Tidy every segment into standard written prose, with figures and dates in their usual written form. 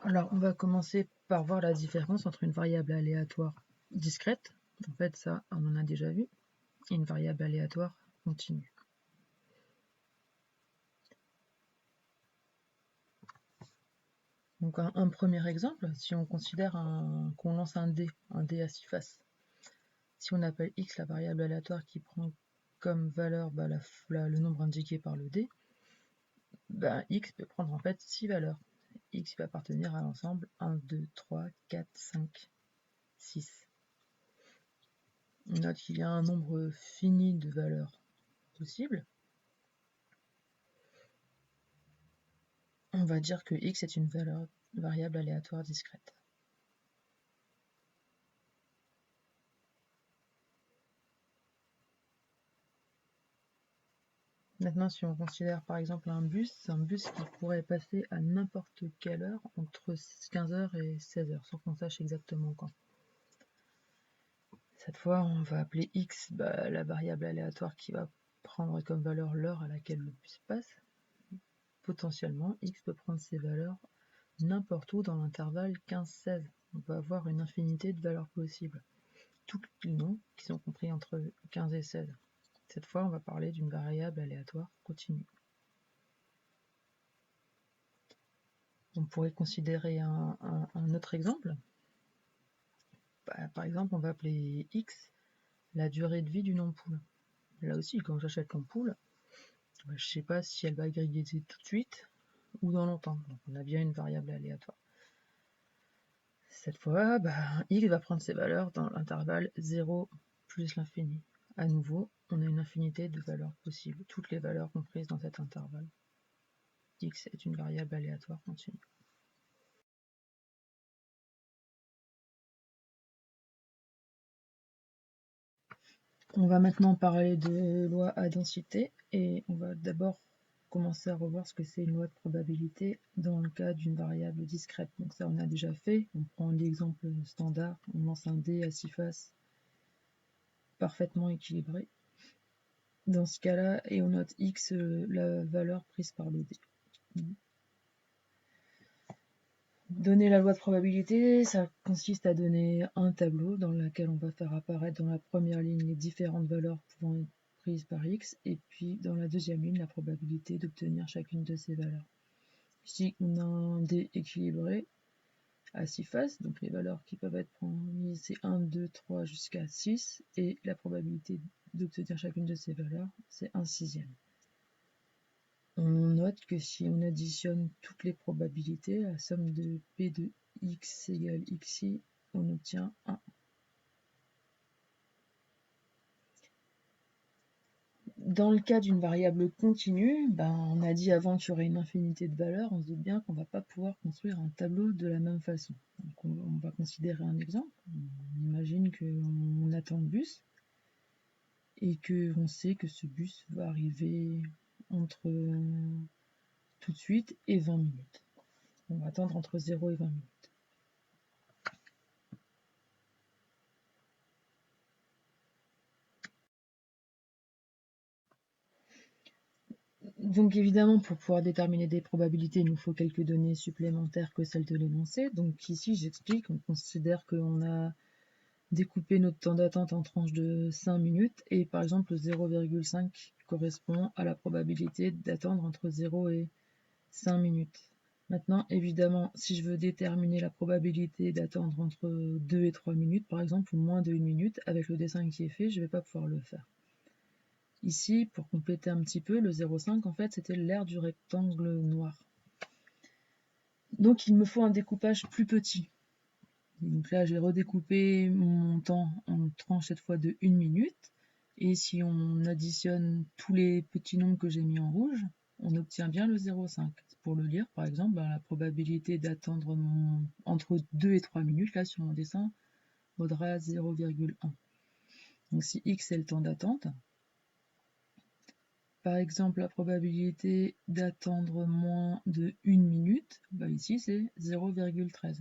Alors, on va commencer par voir la différence entre une variable aléatoire discrète, en fait ça on en a déjà vu, et une variable aléatoire continue. Donc un premier exemple, si on considère qu'on lance un dé à 6 faces, si on appelle x la variable aléatoire qui prend comme valeur le nombre indiqué par le dé, x peut prendre en fait 6 valeurs. X va appartenir à l'ensemble 1, 2, 3, 4, 5, 6. On note qu'il y a un nombre fini de valeurs possibles. On va dire que x est une variable aléatoire discrète. Maintenant, si on considère par exemple un bus qui pourrait passer à n'importe quelle heure entre 15h et 16h, sans qu'on sache exactement quand. Cette fois, on va appeler x la variable aléatoire qui va prendre comme valeur l'heure à laquelle le bus passe. Potentiellement, x peut prendre ces valeurs n'importe où dans l'intervalle 15-16. On peut avoir une infinité de valeurs possibles. Tous les noms qui sont compris entre 15 et 16. Cette fois, on va parler d'une variable aléatoire continue. On pourrait considérer un autre exemple. Par exemple, on va appeler x la durée de vie d'une ampoule. Là aussi, quand j'achète l'ampoule, je ne sais pas si elle va griller tout de suite ou dans longtemps. Donc on a bien une variable aléatoire. Cette fois, x va prendre ses valeurs dans l'intervalle 0 plus l'infini. À nouveau, on a une infinité de valeurs possibles, toutes les valeurs comprises dans cet intervalle. X est une variable aléatoire continue. On va maintenant parler de loi à densité et on va d'abord commencer à revoir ce que c'est une loi de probabilité dans le cas d'une variable discrète. Donc ça on a déjà fait, on prend l'exemple standard, on lance un dé à 6 faces parfaitement équilibré. Dans ce cas-là, et on note x la valeur prise par le dé. Donner la loi de probabilité, ça consiste à donner un tableau dans lequel on va faire apparaître dans la première ligne les différentes valeurs pouvant être prises par x, et puis dans la deuxième ligne, la probabilité d'obtenir chacune de ces valeurs. Ici, on a un dé équilibré à 6 faces, donc les valeurs qui peuvent être prises, c'est 1, 2, 3 jusqu'à 6, et la probabilité d'obtenir chacune de ces valeurs, c'est 1/6. On note que si on additionne toutes les probabilités, la somme de P de x égale xi, on obtient 1. Dans le cas d'une variable continue, on a dit avant qu'il y aurait une infinité de valeurs, on se doute bien qu'on ne va pas pouvoir construire un tableau de la même façon. Donc on va considérer un exemple. On imagine qu'on attend le bus et qu'on sait que ce bus va arriver entre tout de suite et 20 minutes. On va attendre entre 0 et 20 minutes. Donc évidemment, pour pouvoir déterminer des probabilités, il nous faut quelques données supplémentaires que celles de l'énoncé. Donc ici, j'explique, on considère qu'on a découpé notre temps d'attente en tranches de 5 minutes, et par exemple, 0,5 correspond à la probabilité d'attendre entre 0 et 5 minutes. Maintenant, évidemment, si je veux déterminer la probabilité d'attendre entre 2 et 3 minutes, par exemple, ou moins de 1 minute, avec le dessin qui est fait, je ne vais pas pouvoir le faire. Ici, pour compléter un petit peu, le 0,5, en fait, c'était l'aire du rectangle noir. Donc, il me faut un découpage plus petit. Donc là, j'ai redécoupé mon temps en tranches cette fois de 1 minute. Et si on additionne tous les petits nombres que j'ai mis en rouge, on obtient bien le 0,5. Pour le lire, par exemple, la probabilité d'attendre entre 2 et 3 minutes, là, sur mon dessin, vaudra 0,1. Donc si x est le temps d'attente, par exemple, la probabilité d'attendre moins de 1 minute, ici c'est 0,13.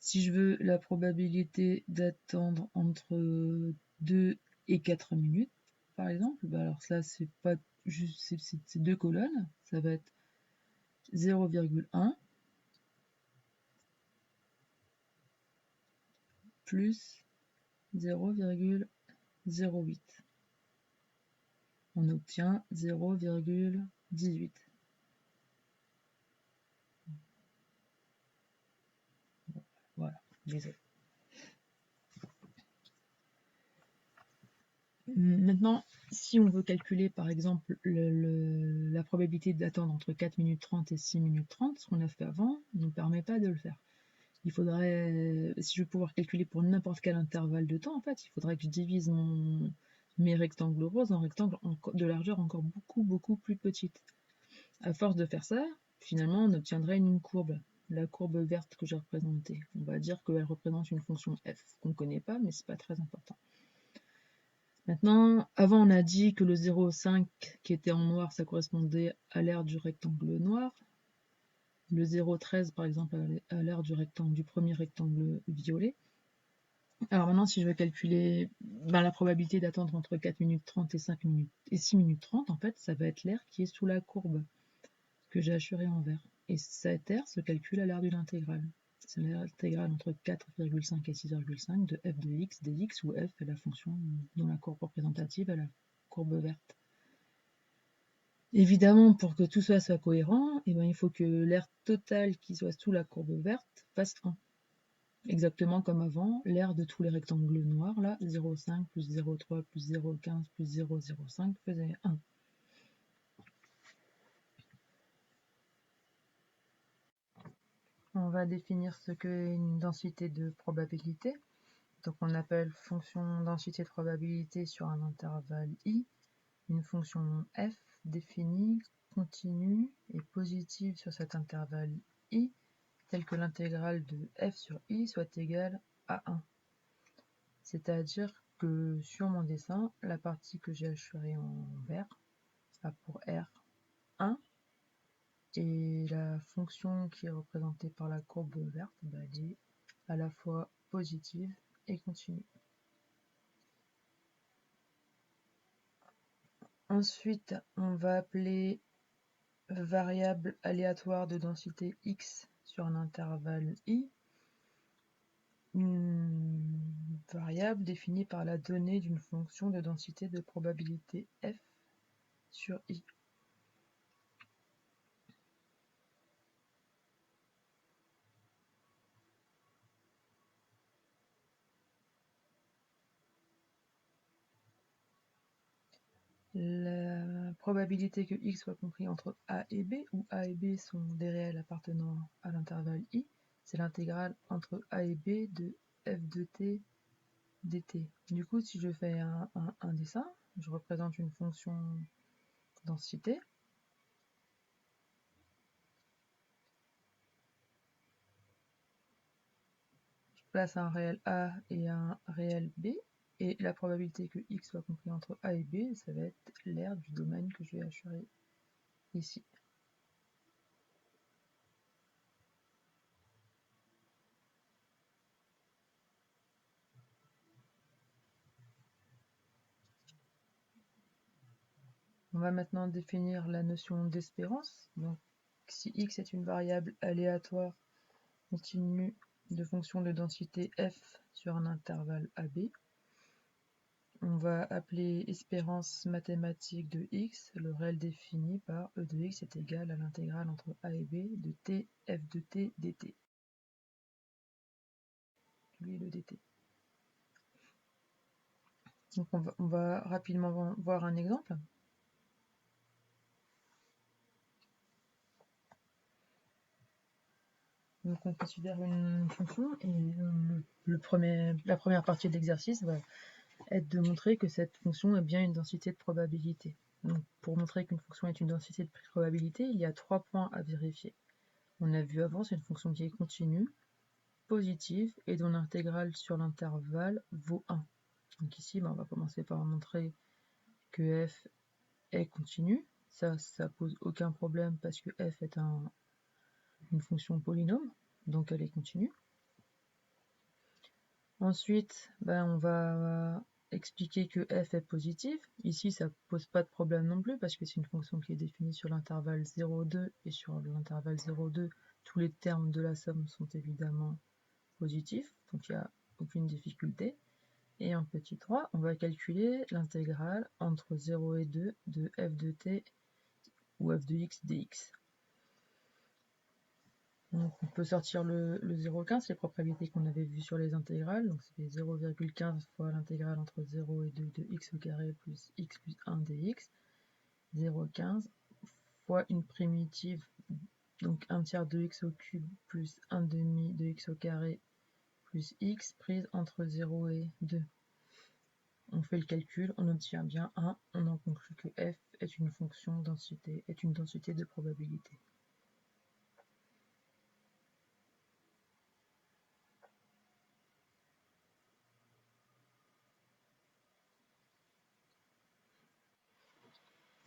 Si je veux la probabilité d'attendre entre 2 et 4 minutes, par exemple, alors ça c'est pas juste ces deux colonnes, ça va être 0,1 plus 0,08. On obtient 0,18. Voilà, désolé. Maintenant, si on veut calculer par exemple la probabilité d'attendre entre 4 minutes 30 et 6 minutes 30, ce qu'on a fait avant ne nous permet pas de le faire. Il faudrait, si je veux pouvoir calculer pour n'importe quel intervalle de temps, en fait, il faudrait que je divise mes rectangles roses en rectangles de largeur encore beaucoup plus petite. À force de faire ça, finalement, on obtiendrait une courbe. La courbe verte que j'ai représentée. On va dire qu'elle représente une fonction f qu'on ne connaît pas, mais c'est pas très important. Maintenant, avant on a dit que le 0,5 qui était en noir, ça correspondait à l'aire du rectangle noir. Le 0,13 par exemple à l'aire du premier rectangle violet. Alors maintenant, si je veux calculer la probabilité d'attendre entre 4 minutes 30 et 5 minutes et 6 minutes 30, en fait, ça va être l'aire qui est sous la courbe que j'ai hachurée en vert. Et cette aire se calcule à l'aire de l'intégrale. C'est l'intégrale entre 4,5 et 6,5 de f de x dx, où f est la fonction dont la courbe représentative est la courbe verte. Évidemment, pour que tout ça soit cohérent, il faut que l'aire totale qui soit sous la courbe verte fasse 1. Exactement comme avant, l'aire de tous les rectangles noirs, là, 0,5 plus 0,3 plus 0,15 plus 0,05 faisait 1. On va définir ce qu'est une densité de probabilité. Donc on appelle fonction densité de probabilité sur un intervalle i, une fonction f définie, continue et positive sur cet intervalle i, telle que l'intégrale de f sur i soit égale à 1. C'est-à-dire que sur mon dessin, la partie que j'ai hachurée en vert a pour r 1 et la fonction qui est représentée par la courbe verte, elle est à la fois positive et continue. Ensuite, on va appeler variable aléatoire de densité x sur un intervalle i, une variable définie par la donnée d'une fonction de densité de probabilité f sur i. La probabilité que x soit compris entre a et b, où a et b sont des réels appartenant à l'intervalle i, c'est l'intégrale entre a et b de f de t dt. Du coup, si je fais un dessin, je représente une fonction densité. Je place un réel a et un réel b, et la probabilité que x soit compris entre a et b, ça va être l'aire du domaine que je vais hachurer ici. On va maintenant définir la notion d'espérance. Donc, si x est une variable aléatoire continue de fonction de densité f sur un intervalle AB, on va appeler espérance mathématique de x le réel défini par e de x est égal à l'intégrale entre a et b de t f de t dt. Lui le dt. Donc on va rapidement voir un exemple. Donc on considère une fonction et la première partie de l'exercice va être de montrer que cette fonction est bien une densité de probabilité. Donc pour montrer qu'une fonction est une densité de probabilité, il y a 3 points à vérifier. On a vu avant, c'est une fonction qui est continue, positive et dont l'intégrale sur l'intervalle vaut 1. Donc ici, on va commencer par montrer que f est continue. Ça pose aucun problème parce que f est une fonction polynôme, donc elle est continue. Ensuite, on va expliquer que f est positif. Ici, ça pose pas de problème non plus parce que c'est une fonction qui est définie sur l'intervalle 0,2 et sur l'intervalle 0,2, tous les termes de la somme sont évidemment positifs, donc il n'y a aucune difficulté. Et en petit 3, on va calculer l'intégrale entre 0 et 2 de f de t ou f de x dx. Donc on peut sortir le 0,15, les propriétés qu'on avait vues sur les intégrales. Donc c'est 0,15 fois l'intégrale entre 0 et 2 de x au carré plus x plus 1 dx. 0,15 fois une primitive, donc 1 tiers de x au cube plus 1 demi de x au carré plus x prise entre 0 et 2. On fait le calcul, on obtient bien 1, on en conclut que f est une fonction densité, est une densité de probabilité.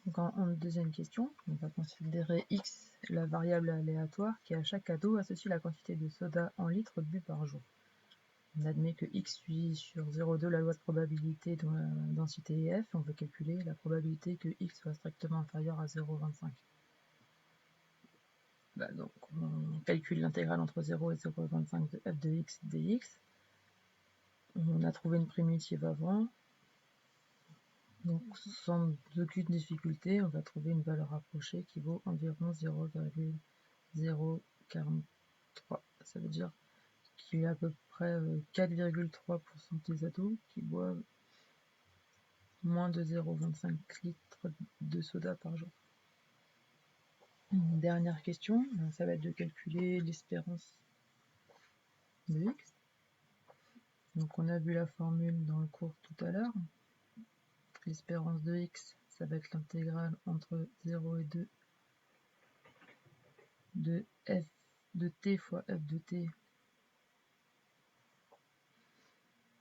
Donc en deuxième question, on va considérer x, la variable aléatoire, qui à chaque cadeau associe la quantité de soda en litres bu par jour. On admet que x suit sur 0,2 la loi de probabilité dont la densité est f, on veut calculer la probabilité que x soit strictement inférieur à 0,25. Donc on calcule l'intégrale entre 0 et 0,25 de f de x dx. On a trouvé une primitive avant. Donc sans aucune difficulté, on va trouver une valeur rapprochée qui vaut environ 0,043. Ça veut dire qu'il y a à peu près 4,3% des ados qui boivent moins de 0,25 litres de soda par jour. Une dernière question, ça va être de calculer l'espérance de x. Donc on a vu la formule dans le cours tout à l'heure. L'espérance de x, ça va être l'intégrale entre 0 et 2 de f de t fois f de t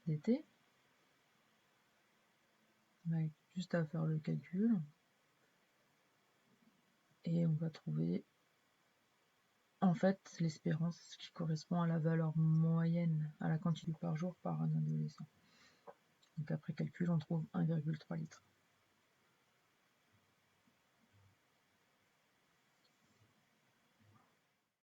dt. On a juste à faire le calcul. Et on va trouver en fait l'espérance qui correspond à la valeur moyenne à la quantité par jour par un adolescent. Donc après calcul, on trouve 1,3 litre.